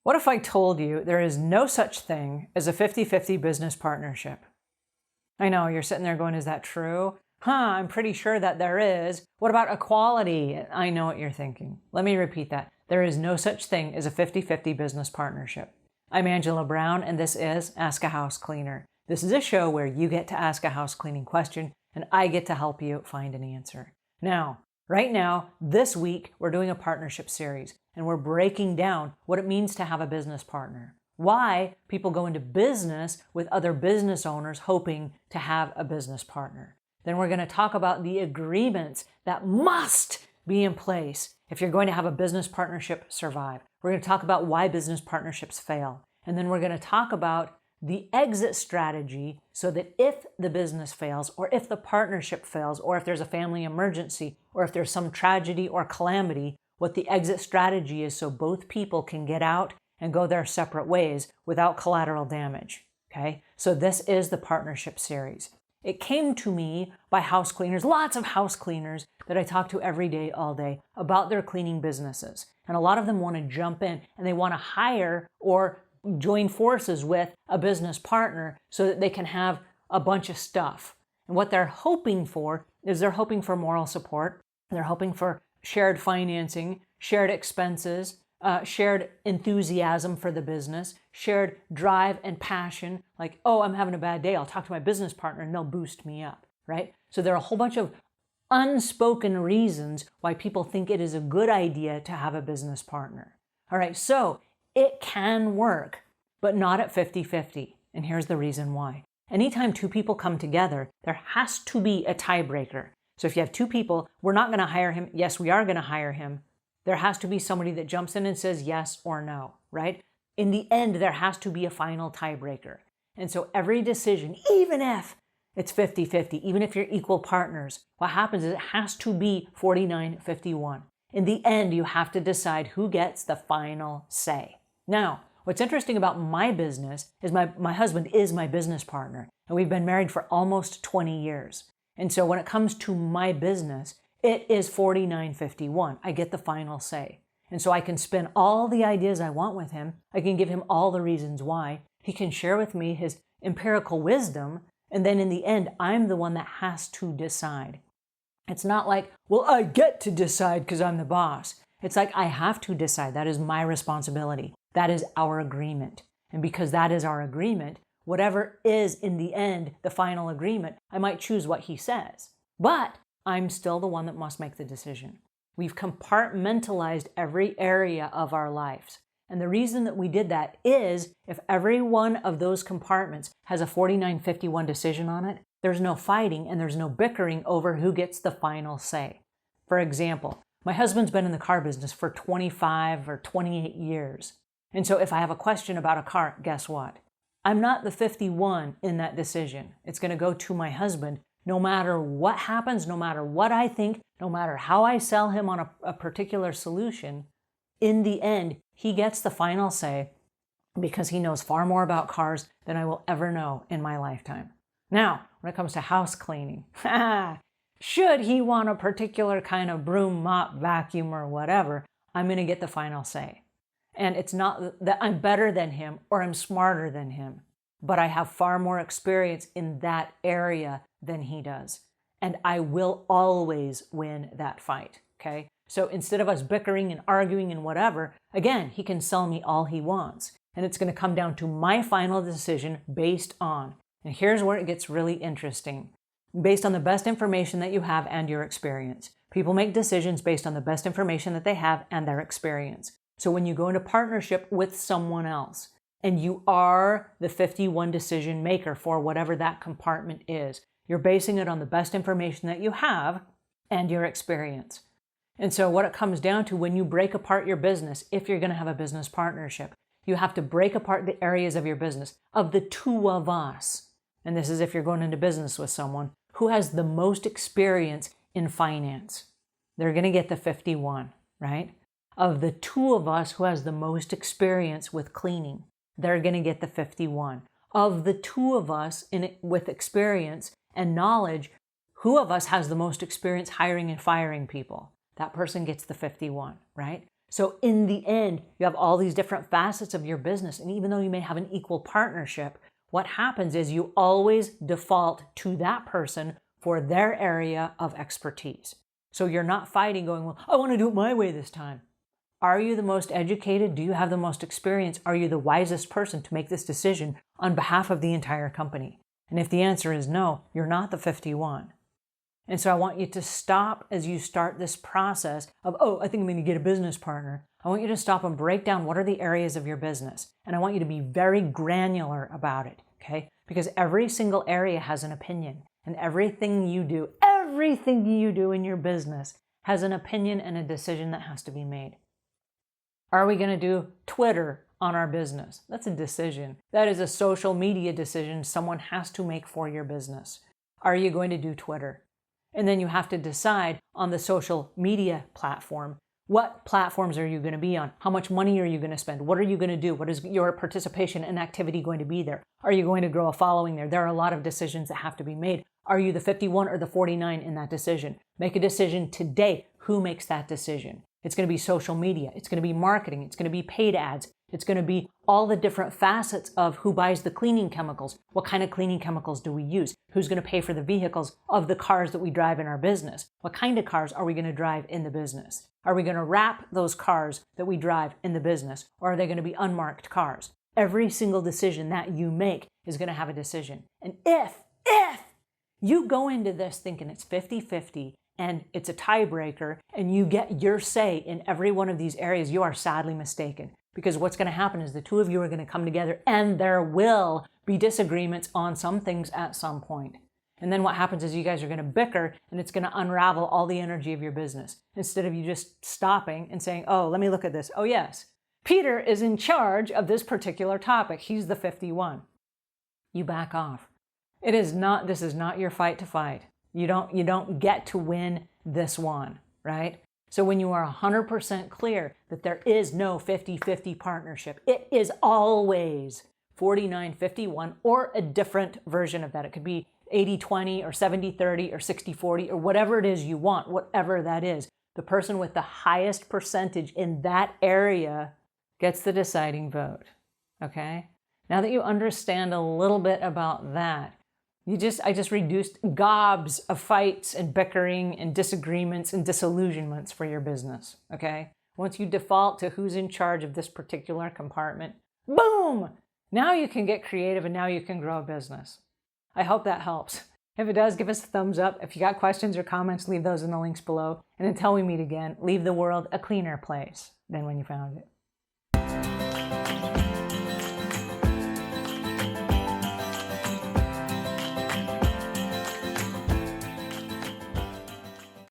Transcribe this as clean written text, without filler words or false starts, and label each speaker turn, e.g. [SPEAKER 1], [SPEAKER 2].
[SPEAKER 1] What if I told you there is no such thing as a 50-50 business partnership? I know, you're sitting there going, is that true? I'm pretty sure that there is. What about equality? I know what you're thinking. Let me repeat that. There is no such thing as a 50-50 business partnership. I'm Angela Brown, and this is Ask a House Cleaner. This is a show where you get to ask a house cleaning question, and I get to help you find an answer. Now, right now, this week, we're doing a partnership series, and we're breaking down what it means to have a business partner. Why people go into business with other business owners hoping to have a business partner. Then we're going to talk about the agreements that must be in place if you're going to have a business partnership survive. We're going to talk about why business partnerships fail. And then we're going to talk about the exit strategy so that if the business fails, or if the partnership fails, or if there's a family emergency, or if there's some tragedy or calamity, what the exit strategy is so both people can get out and go their separate ways without collateral damage. Okay? So this is the partnership series. It came to me by house cleaners, lots of house cleaners that I talk to every day, all day, about their cleaning businesses. And a lot of them want to jump in and they want to hire or join forces with a business partner so that they can have a bunch of stuff. And what they're hoping for is they're hoping for moral support. They're hoping for shared financing, shared expenses, shared enthusiasm for the business, shared drive and passion, like, oh, I'm having a bad day, I'll talk to my business partner and they'll boost me up, right? So there are a whole bunch of unspoken reasons why people think it is a good idea to have a business partner. All right, so it can work, but not at 50-50. And here's the reason why. Anytime two people come together, there has to be a tiebreaker. So if you have two people, we're not going to hire him. Yes, we are going to hire him. There has to be somebody that jumps in and says yes or no, right? In the end, there has to be a final tiebreaker. And so every decision, even if it's 50-50, even if you're equal partners, what happens is it has to be 49-51. In the end, you have to decide who gets the final say. Now, what's interesting about my business is my husband is my business partner, and we've been married for almost 20 years. And so when it comes to my business, it is 49-51. I get the final say. And so I can spin all the ideas I want with him. I can give him all the reasons why. He can share with me his empirical wisdom. And then in the end, I'm the one that has to decide. It's not like, well, I get to decide because I'm the boss. It's like, I have to decide. That is my responsibility. That is our agreement. And because that is our agreement, whatever is in the end, the final agreement, I might choose what he says. But I'm still the one that must make the decision. We've compartmentalized every area of our lives. And the reason that we did that is if every one of those compartments has a 49-51 decision on it, there's no fighting and there's no bickering over who gets the final say. For example, my husband's been in the car business for 25 or 28 years. And so if I have a question about a car, guess what? I'm not the 51 in that decision. It's going to go to my husband. No matter what happens, no matter what I think, no matter how I sell him on a particular solution, in the end, he gets the final say because he knows far more about cars than I will ever know in my lifetime. Now, when it comes to house cleaning, should he want a particular kind of broom, mop, vacuum, or whatever, I'm going to get the final say. And it's not that I'm better than him or I'm smarter than him, but I have far more experience in that area than he does. And I will always win that fight, okay? So instead of us bickering and arguing and whatever, again, he can sell me all he wants. And it's going to come down to my final decision based on, and here's where it gets really interesting, based on the best information that you have and your experience. People make decisions based on the best information that they have and their experience. So when you go into partnership with someone else, and you are the 51 decision maker for whatever that compartment is, you're basing it on the best information that you have and your experience. And so what it comes down to when you break apart your business, if you're going to have a business partnership, you have to break apart the areas of your business, of the two of us. And this is if you're going into business with someone who has the most experience in finance. They're going to get the 51, right? Of the two of us who has the most experience with cleaning, they're going to get the 51. Of the two of us with experience and knowledge, who of us has the most experience hiring and firing people? That person gets the 51, right? So in the end, you have all these different facets of your business. And even though you may have an equal partnership, what happens is you always default to that person for their area of expertise. So you're not fighting going, well, I want to do it my way this time. Are you the most educated? Do you have the most experience? Are you the wisest person to make this decision on behalf of the entire company? And if the answer is no, you're not the 51. And so I want you to stop as you start this process of, oh, I think I'm going to get a business partner. I want you to stop and break down what are the areas of your business. And I want you to be very granular about it, okay? Because every single area has an opinion. And everything you do in your business has an opinion and a decision that has to be made. Are we going to do Twitter on our business? That's a decision. That is a social media decision someone has to make for your business. Are you going to do Twitter? And then you have to decide on the social media platform, what platforms are you going to be on? How much money are you going to spend? What are you going to do? What is your participation and activity going to be there? Are you going to grow a following there? There are a lot of decisions that have to be made. Are you the 51 or the 49 in that decision? Make a decision today. Who makes that decision? It's going to be social media. It's going to be marketing. It's going to be paid ads. It's going to be all the different facets of who buys the cleaning chemicals. What kind of cleaning chemicals do we use? Who's going to pay for the vehicles of the cars that we drive in our business? What kind of cars are we going to drive in the business? Are we going to wrap those cars that we drive in the business, or are they going to be unmarked cars? Every single decision that you make is going to have a decision. And if you go into this thinking it's 50-50 and it's a tiebreaker and you get your say in every one of these areas, you are sadly mistaken. Because what's going to happen is the two of you are going to come together and there will be disagreements on some things at some point. And then what happens is you guys are going to bicker and it's going to unravel all the energy of your business. Instead of you just stopping and saying, oh, let me look at this. Oh, yes, Peter is in charge of this particular topic. He's the 51. You back off. This is not your fight to fight. You don't get to win this one, right? So when you are 100% clear that there is no 50-50 partnership, it is always 49-51 or a different version of that. It could be 80-20 or 70-30 or 60-40 or whatever it is you want, whatever that is. The person with the highest percentage in that area gets the deciding vote, okay? Now that you understand a little bit about that, I just reduced gobs of fights and bickering and disagreements and disillusionments for your business, okay? Once you default to who's in charge of this particular compartment, boom! Now you can get creative and now you can grow a business. I hope that helps. If it does, give us a thumbs up. If you got questions or comments, leave those in the links below. And until we meet again, leave the world a cleaner place than when you found it.